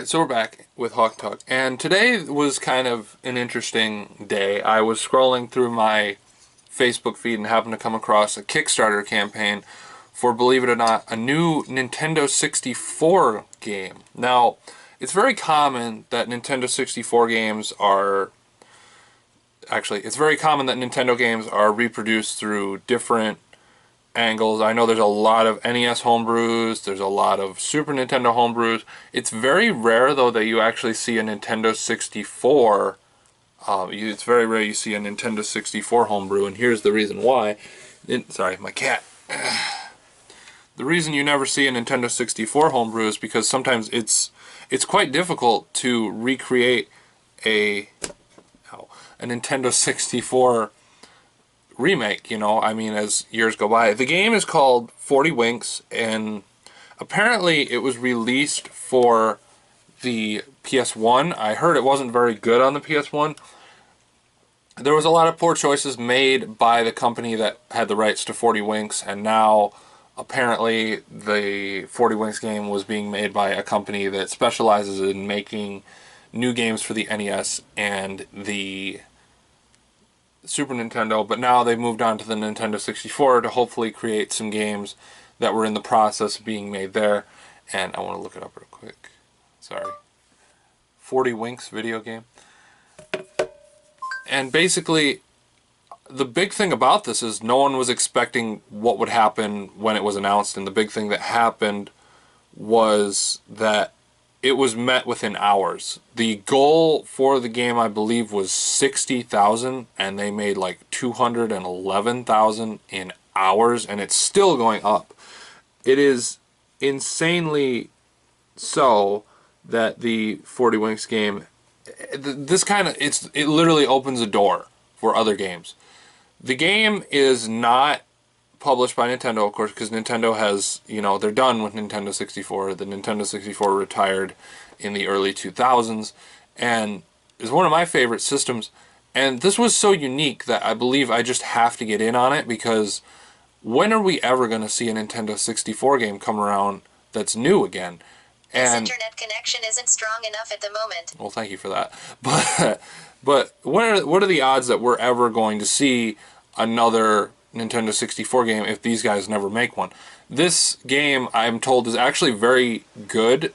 Alright, so we're back with Hawk Talk, and today was kind of an interesting day. I was scrolling through my Facebook feed and happened to come across a Kickstarter campaign for, believe it or not, a new Nintendo 64 game. Now, it's very common that Nintendo 64 games are... Actually, it's very common that Nintendo games are reproduced through different angles. I know there's a lot of NES homebrews, there's a lot of Super Nintendo homebrews. It's very rare, though, that you actually see a Nintendo 64. It's very rare you see a Nintendo 64 homebrew, and here's the reason why. Sorry, my cat. The reason you never see a Nintendo 64 homebrew is because sometimes it's quite difficult to recreate a Nintendo 64 remake, you know, I mean, as years go by. The game is called 40 Winks, and apparently it was released for the PS1. I heard it wasn't very good on the PS1. There was a lot of poor choices made by the company that had the rights to 40 Winks, and now apparently the 40 Winks game was being made by a company that specializes in making new games for the NES and the Super Nintendo, but now they've moved on to the Nintendo 64 to hopefully create some games that were in the process of being made there. And I want to look it up real quick. Sorry. 40 Winks video game. And basically, the big thing about this is no one was expecting what would happen when it was announced, and the big thing that happened was that it was met within hours. The goal for the game, I believe, was 60,000, and they made like 211,000 in hours, and it's still going up. It is insanely so that the 40 Winks game, this kind of, it literally opens a door for other games. The game is not published by Nintendo, of course, because Nintendo has, you know, they're done with Nintendo 64. The Nintendo 64 retired in the early 2000s, and is one of my favorite systems. And this was so unique that I believe I just have to get in on it, because when are we ever going to see a Nintendo 64 game come around that's new again? And this internet connection isn't strong enough at the moment. Well, thank you for that. But what are the odds that we're ever going to see another Nintendo 64 game if these guys never make one? This game, I'm told, is actually very good.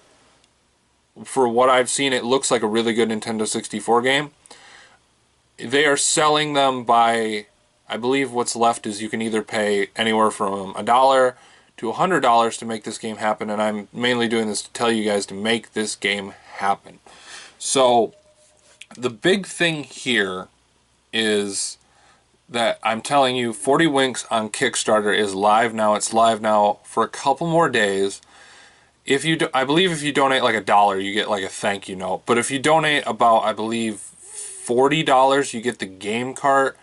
For what I've seen, it looks like a really good Nintendo 64 game. They are selling them by, I believe what's left is you can either pay anywhere from $1 to $100 to make this game happen, and I'm mainly doing this to tell you guys to make this game happen. So the big thing here is that I'm telling you, 40 Winks on Kickstarter is live now. It's live now for a couple more days. If you I believe if you donate like $1, you get like a thank you note. But if you donate about, I believe, $40, you get the game cart.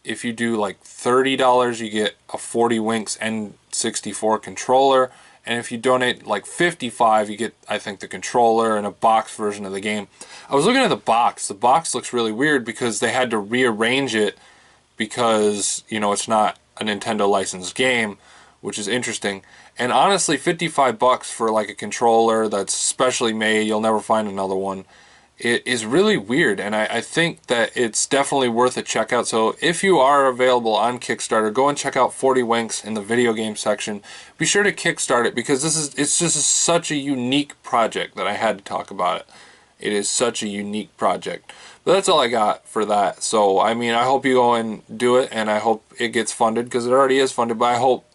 If you do like $30, you get a 40 Winks N64 controller. And if you donate like $55, you get, I think, the controller and a box version of the game. I was looking at the box. The box looks really weird because they had to rearrange it because, you know, it's not a Nintendo licensed game, which is interesting. And honestly, $55 for like a controller that's specially made, you'll never find another one, it is really weird. And I think that it's definitely worth a checkout. So if you are available on Kickstarter, go and check out 40 Winks in the video game section. Be sure to kickstart it, because it's just such a unique project that I had to talk about it. It is such a unique project. But that's all I got for that. So, I mean, I hope you go and do it, and I hope it gets funded, because it already is funded, but I hope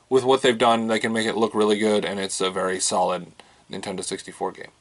with what they've done, they can make it look really good, and it's a very solid Nintendo 64 game.